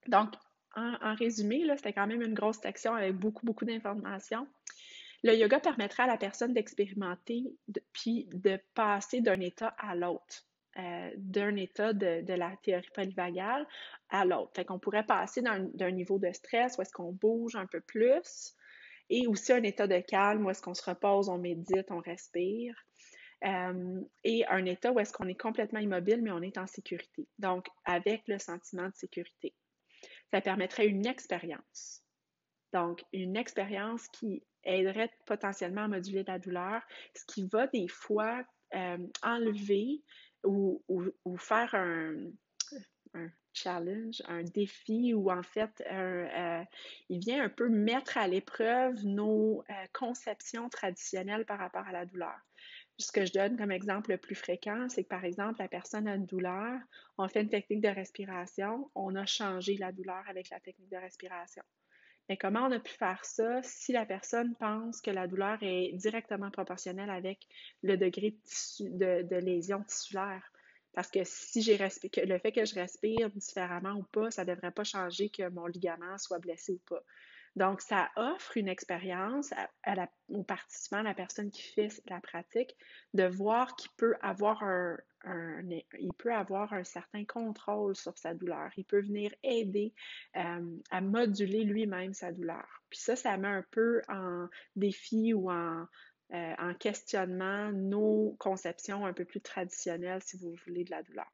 Donc, en résumé, là, c'était quand même une grosse section avec beaucoup, beaucoup d'informations. Le yoga permettrait à la personne d'expérimenter puis de passer d'un état à l'autre, d'un état de la théorie polyvagale à l'autre. Fait qu'on pourrait passer d'un niveau de stress où est-ce qu'on bouge un peu plus et aussi un état de calme où est-ce qu'on se repose, on médite, on respire. Et un état où est-ce qu'on est complètement immobile, mais on est en sécurité. Donc, avec le sentiment de sécurité. Ça permettrait une expérience. Donc, une expérience qui aiderait potentiellement à moduler la douleur, ce qui va des fois enlever faire un challenge, un défi ou en fait, il vient un peu mettre à l'épreuve nos conceptions traditionnelles par rapport à la douleur. Ce que je donne comme exemple le plus fréquent, c'est que par exemple, la personne a une douleur, on fait une technique de respiration, on a changé la douleur avec la technique de respiration. Mais comment on a pu faire ça si la personne pense que la douleur est directement proportionnelle avec le degré de lésion tissulaire? Parce que si le fait que je respire différemment ou pas, ça ne devrait pas changer que mon ligament soit blessé ou pas. Donc, ça offre une expérience aux participants, à la personne qui fait la pratique, de voir qu'il peut avoir il peut avoir un certain contrôle sur sa douleur. Il peut venir aider à moduler lui-même sa douleur. Puis ça met un peu en défi ou en questionnement nos conceptions un peu plus traditionnelles, si vous voulez, de la douleur.